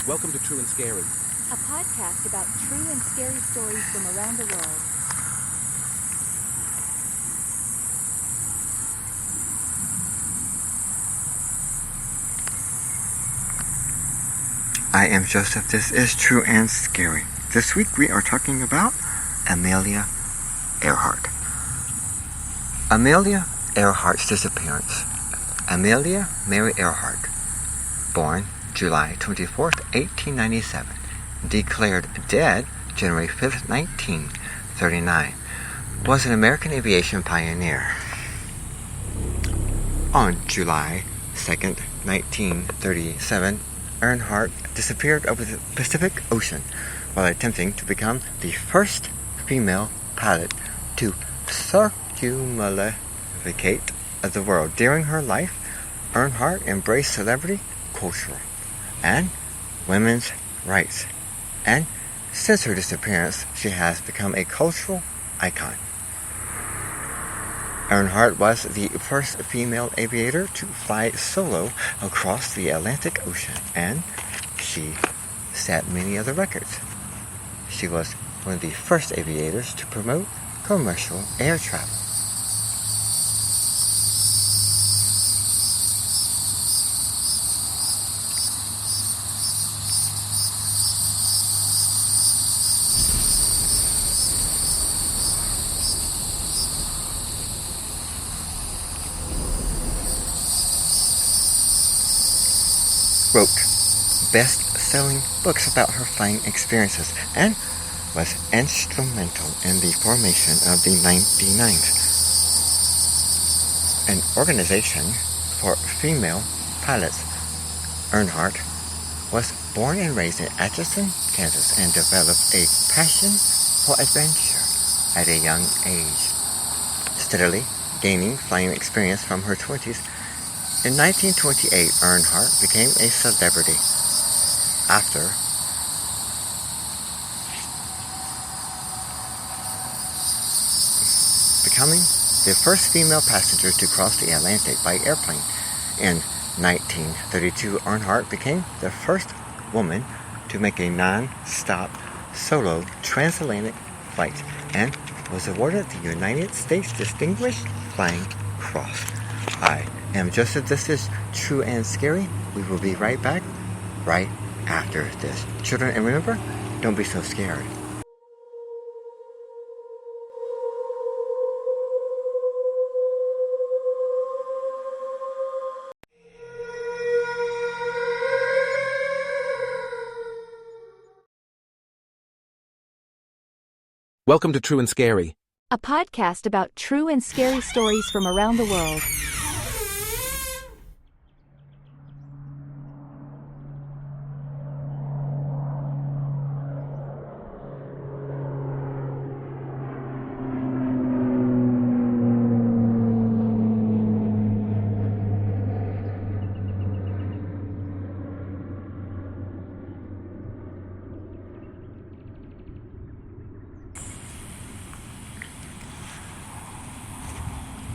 Welcome to True and Scary, a podcast about true and scary stories from around the world. I am Joseph. This is True and Scary. This week we are talking about Amelia Earhart. Amelia Earhart's disappearance. Amelia Mary Earhart, born July 24th, 1897, declared dead January 5th, 1939, was an American aviation pioneer. On July 2nd, 1937, Earhart disappeared over the Pacific Ocean while attempting to become the first female pilot to circumnavigate the world. During her life, Earhart embraced celebrity culture and women's rights, and since her disappearance, she has become a cultural icon. Earhart was the first female aviator to fly solo across the Atlantic Ocean, and she set many other records. She was one of the first aviators to promote commercial air travel. Wrote best-selling books about her flying experiences and was instrumental in the formation of the 99th, an organization for female pilots. Earhart was born and raised in Atchison, Kansas, and developed a passion for adventure at a young age, steadily gaining flying experience from her 20s. In 1928, Earhart became a celebrity after becoming the first female passenger to cross the Atlantic by airplane. In 1932, Earhart became the first woman to make a non-stop solo transatlantic flight and was awarded the United States Distinguished Flying Cross. I am Joseph. This is True and Scary. We will be right back right after this. Children, and remember, don't be so scared. Welcome to True and Scary, A podcast about true and scary stories from around the world.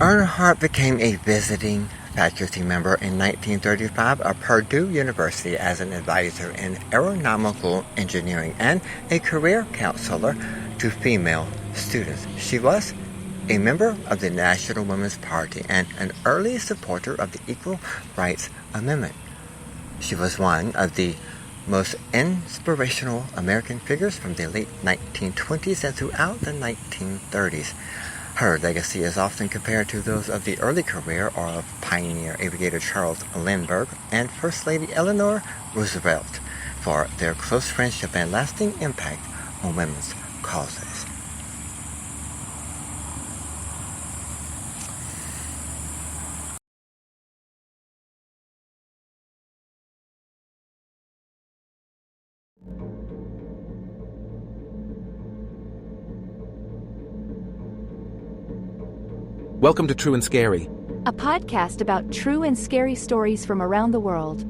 Earhart became a visiting faculty member in 1935 at Purdue University as an advisor in aeronautical engineering and a career counselor to female students. She was a member of the National Women's Party and an early supporter of the Equal Rights Amendment. She was one of the most inspirational American figures from the late 1920s and throughout the 1930s. Her legacy is often compared to those of the early career of pioneer aviator Charles Lindbergh and First Lady Eleanor Roosevelt for their close friendship and lasting impact on women's causes. Welcome to True and Scary, A podcast about true and scary stories from around the world.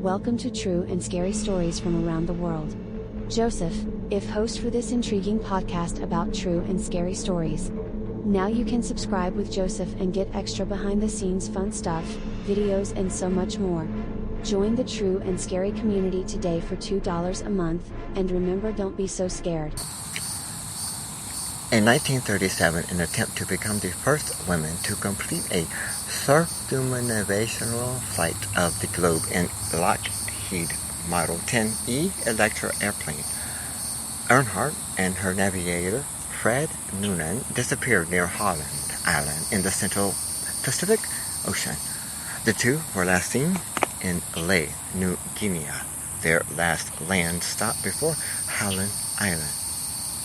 Welcome to True and Scary Stories from Around the World. Joseph, if host for this intriguing podcast about true and scary stories. Now you can subscribe with Joseph and get extra behind the scenes fun stuff, videos and so much more. Join the True and Scary community today for $2 a month, and remember, don't be so scared. In 1937, an attempt to become the first woman to complete a circumnavigational flight of the globe in Lockheed Model 10E Electra airplane, Earhart and her navigator, Fred Noonan, disappeared near Holland Island in the Central Pacific Ocean. The two were last seen in Lae, New Guinea, their last land stop before Holland Island.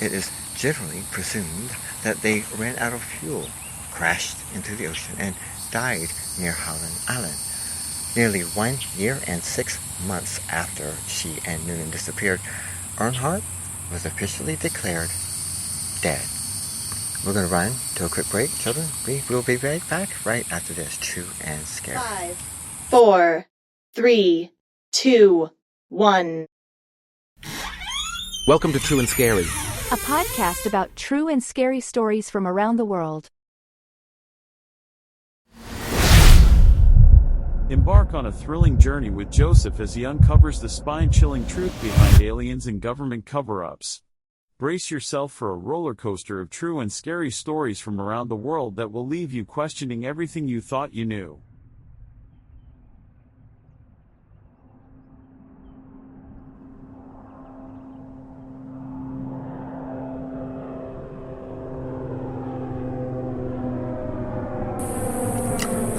It is generally presumed that they ran out of fuel, crashed into the ocean, and died near Holland Island. Nearly 1 year and 6 months after she and Noonan disappeared, Earhart was officially declared dead. We're going to run to a quick break, children. We will be right back right after this. True and Scary. 5, 4, 3, 2, 1. Welcome to True and Scary. A podcast about true and scary stories from around the world. Embark on a thrilling journey with Joseph as he uncovers the spine-chilling truth behind aliens and government cover-ups. Brace yourself for a roller coaster of true and scary stories from around the world that will leave you questioning everything you thought you knew.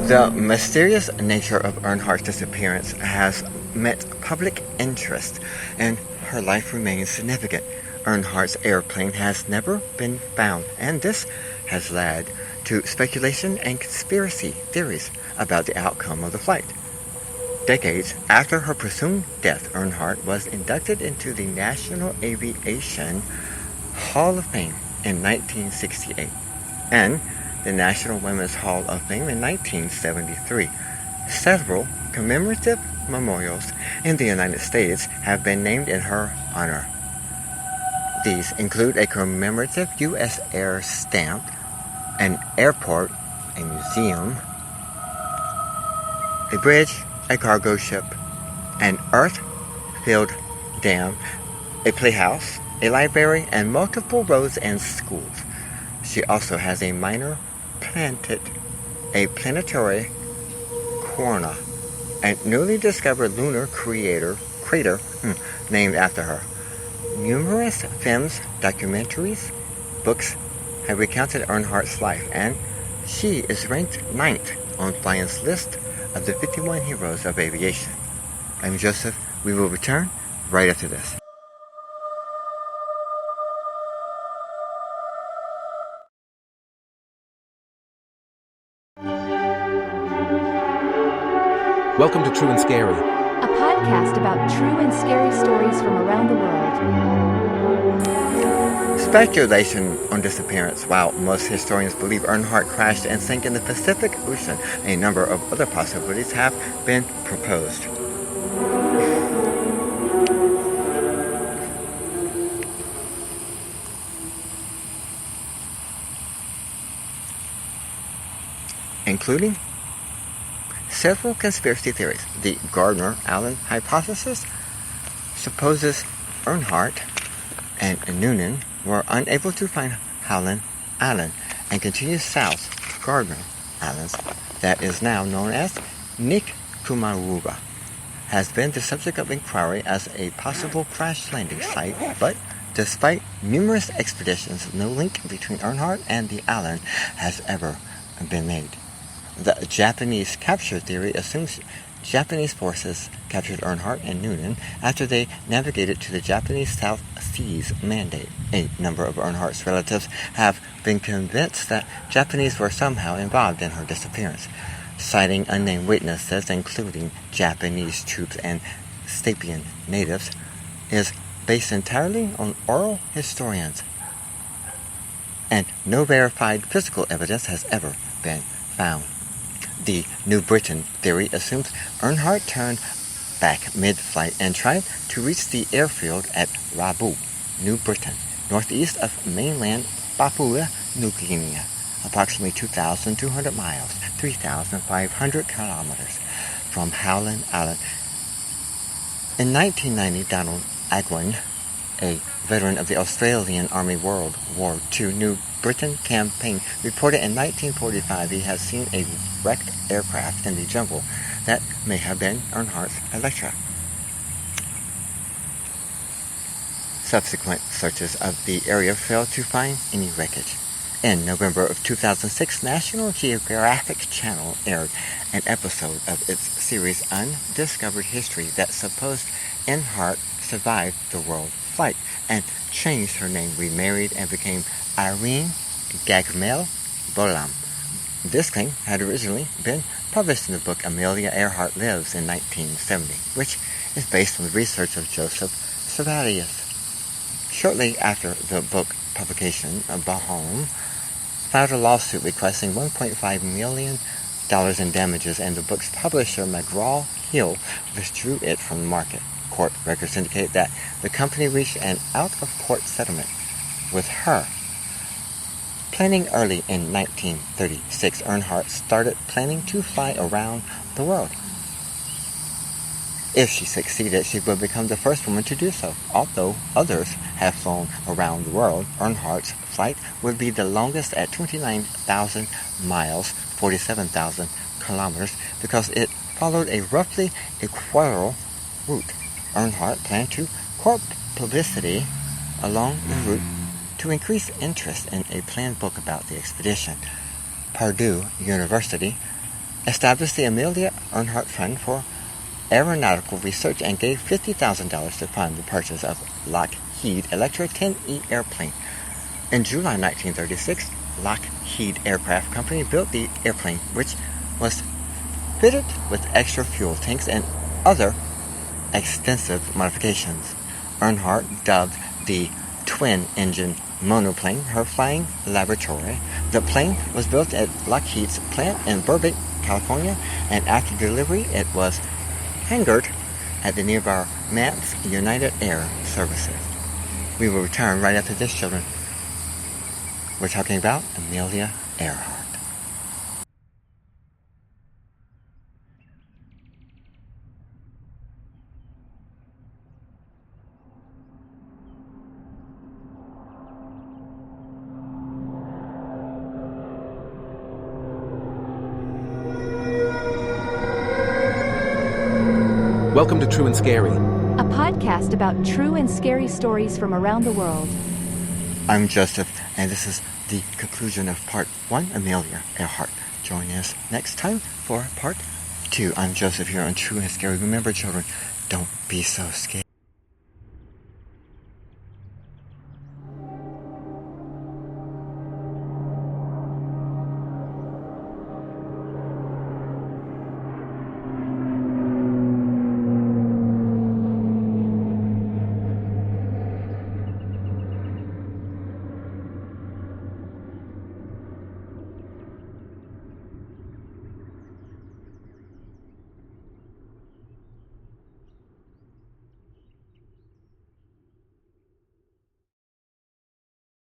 The mysterious nature of Earhart's disappearance has met public interest, and her life remains significant. Earhart's airplane has never been found, and this has led to speculation and conspiracy theories about the outcome of the flight. Decades after her presumed death, Earhart was inducted into the National Aviation Hall of Fame in 1968, and the National Women's Hall of Fame in 1973. Several commemorative memorials in the United States have been named in her honor. These include a commemorative U.S. Air stamp, an airport, a museum, a bridge, a cargo ship, an earth-filled dam, a playhouse, a library, and multiple roads and schools. She also has a minor a planetary corona, a newly discovered lunar crater named after her. Numerous films, documentaries, books have recounted Earhart's life, and she is ranked 9th on Flying's list of the 51 heroes of aviation. I'm Joseph. We will return right after this. Welcome to True and Scary. A podcast about true and scary stories from around the world. Speculation on disappearance. While most historians believe Earhart crashed and sank in the Pacific Ocean, a number of other possibilities have been proposed. Including several conspiracy theories. The Gardner-Allen hypothesis supposes Earhart and Noonan were unable to find Holland Island and continued south to Gardner-Allen, that is now known as Nikumaruga, has been the subject of inquiry as a possible crash landing site, but despite numerous expeditions, no link between Earhart and the island has ever been made. The Japanese capture theory assumes Japanese forces captured Earhart and Noonan after they navigated to the Japanese South Seas Mandate. A number of Earhart's relatives have been convinced that Japanese were somehow involved in her disappearance, citing unnamed witnesses, including Japanese troops and Stapian natives, is based entirely on oral historians, and no verified physical evidence has ever been found. The New Britain theory assumes Earhart turned back mid-flight and tried to reach the airfield at Rabaul, New Britain, northeast of mainland Papua New Guinea, approximately 2,200 miles, 3,500 kilometers from Howland Island. In 1990, Donald Agwin, a veteran of the Australian Army World War II New Britain campaign, reported in 1945 he had seen a wrecked aircraft in the jungle that may have been Earhart's Electra. Subsequent searches of the area failed to find any wreckage. In November of 2006, National Geographic Channel aired an episode of its series Undiscovered History that supposed Earhart survived the world flight and changed her name, remarried, and became Irene Gagmel Bolam. This claim had originally been published in the book Amelia Earhart Lives in 1970, which is based on the research of Joseph Servatius. Shortly after the book publication, Bahom filed a lawsuit requesting $1.5 million in damages, and the book's publisher, McGraw-Hill, withdrew it from the market. Court records indicate that the company reached an out-of-court settlement with her. Planning early in 1936, Earhart started planning to fly around the world. If she succeeded, she would become the first woman to do so. Although others have flown around the world, Earhart's flight would be the longest at 29,000 miles, 47,000 kilometers, because it followed a roughly equatorial route. Earhart planned to court publicity along the route to increase interest in a planned book about the expedition. Purdue University established the Amelia Earhart Fund for Aeronautical Research and gave $50,000 to fund the purchase of Lockheed Electra 10E airplane. In July 1936, Lockheed Aircraft Company built the airplane, which was fitted with extra fuel tanks and other extensive modifications. Earhart dubbed the twin-engine monoplane her flying laboratory. The plane was built at Lockheed's plant in Burbank, California, and after delivery it was hangared at the nearby Mance United Air Services. We will return right after this, children. We're talking about Amelia Earhart. Welcome to True and Scary, a podcast about true and scary stories from around the world. I'm Joseph, and this is the conclusion of part 1, Amelia Earhart. Join us next time for part 2. I'm Joseph here on True and Scary. Remember, children, don't be so scared.